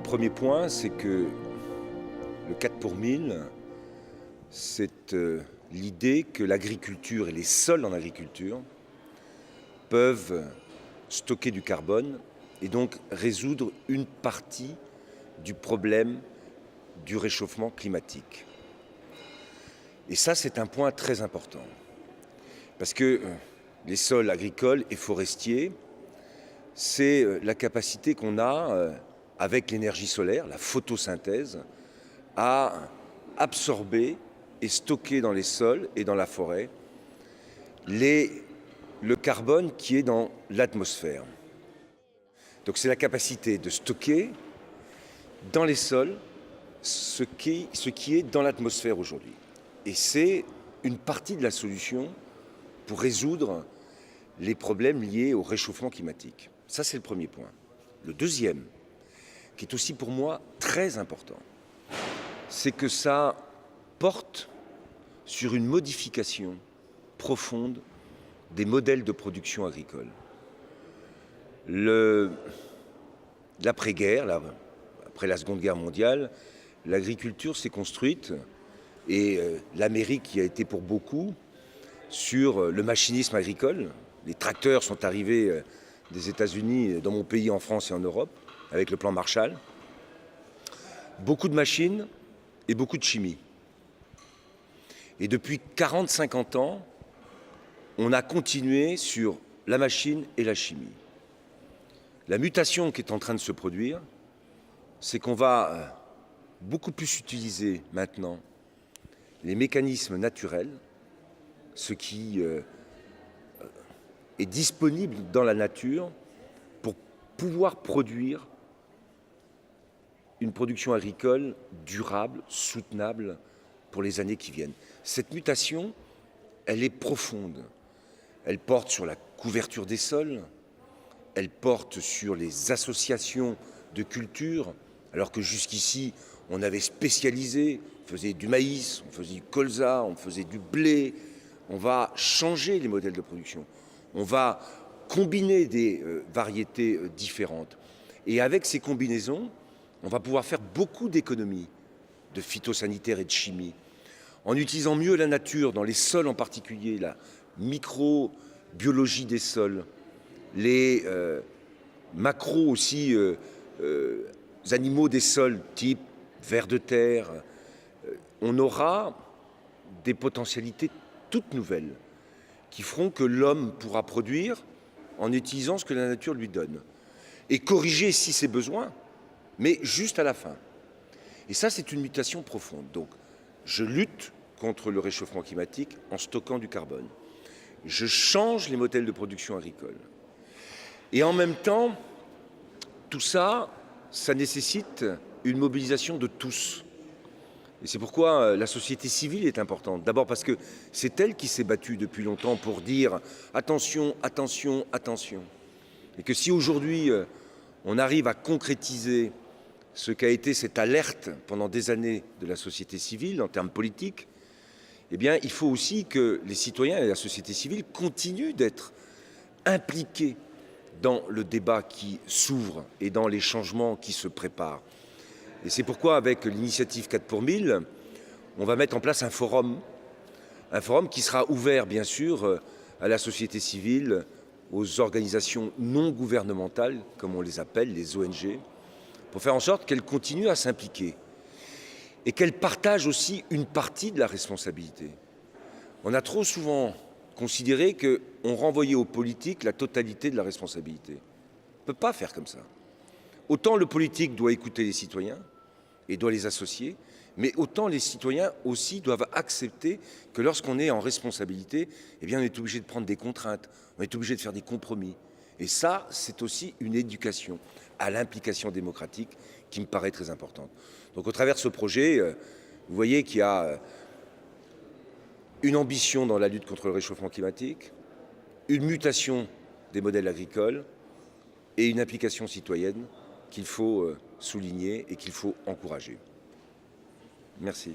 premier point, c'est que le 4 pour 1000, c'est l'idée que l'agriculture et les sols en agriculture peuvent stocker du carbone et donc résoudre une partie du problème du réchauffement climatique. Et ça, c'est un point très important. Parce que les sols agricoles et forestiers, c'est la capacité qu'on a, avec l'énergie solaire, la photosynthèse, à absorber et stocker dans les sols et dans la forêt le carbone qui est dans l'atmosphère. Donc c'est la capacité de stocker dans les sols ce qui est dans l'atmosphère aujourd'hui. Et c'est une partie de la solution pour résoudre les problèmes liés au réchauffement climatique. Ça, c'est le premier point. Le deuxième, qui est aussi pour moi très important, c'est que ça porte sur une modification profonde des modèles de production agricole. L'après-guerre, après la Seconde Guerre mondiale, l'agriculture s'est construite et l'Amérique y a été pour beaucoup sur le machinisme agricole. Les tracteurs sont arrivés des États-Unis, dans mon pays, en France et en Europe, avec le plan Marshall. Beaucoup de machines et beaucoup de chimie. Et depuis 40-50 ans, on a continué sur la machine et la chimie. La mutation qui est en train de se produire, c'est qu'on va beaucoup plus utiliser maintenant les mécanismes naturels, ce qui est disponible dans la nature pour pouvoir produire une production agricole durable, soutenable pour les années qui viennent. Cette mutation, elle est profonde. Elle porte sur la couverture des sols, elle porte sur les associations de cultures, alors que jusqu'ici, on avait spécialisé, on faisait du maïs, on faisait du colza, on faisait du blé. On va changer les modèles de production. On va combiner des variétés différentes. Et avec ces combinaisons, on va pouvoir faire beaucoup d'économies de phytosanitaire et de chimie, en utilisant mieux la nature, dans les sols en particulier, la microbiologie des sols, les macros aussi, animaux des sols, type vers de terre. On aura des potentialités toutes nouvelles qui feront que l'homme pourra produire en utilisant ce que la nature lui donne et corriger si c'est besoin, mais juste à la fin. Et ça, c'est une mutation profonde. Donc, je lutte contre le réchauffement climatique en stockant du carbone. Je change les modèles de production agricole. Et en même temps, tout ça, ça nécessite une mobilisation de tous. Et c'est pourquoi la société civile est importante. D'abord parce que c'est elle qui s'est battue depuis longtemps pour dire attention, attention, attention. Et que si aujourd'hui on arrive à concrétiser ce qu'a été cette alerte pendant des années de la société civile en termes politiques, eh bien il faut aussi que les citoyens et la société civile continuent d'être impliqués dans le débat qui s'ouvre et dans les changements qui se préparent. Et c'est pourquoi, avec l'initiative 4 pour 1000, on va mettre en place un forum qui sera ouvert, bien sûr, à la société civile, aux organisations non gouvernementales, comme on les appelle, les ONG, pour faire en sorte qu'elles continuent à s'impliquer et qu'elles partagent aussi une partie de la responsabilité. On a trop souvent considéré qu'on renvoyait aux politiques la totalité de la responsabilité. On ne peut pas faire comme ça. Autant le politique doit écouter les citoyens et doit les associer, mais autant les citoyens aussi doivent accepter que lorsqu'on est en responsabilité, eh bien on est obligé de prendre des contraintes, on est obligé de faire des compromis. Et ça, c'est aussi une éducation à l'implication démocratique qui me paraît très importante. Donc au travers de ce projet, vous voyez qu'il y a une ambition dans la lutte contre le réchauffement climatique, une mutation des modèles agricoles et une implication citoyenne qu'il faut souligner et qu'il faut encourager. Merci.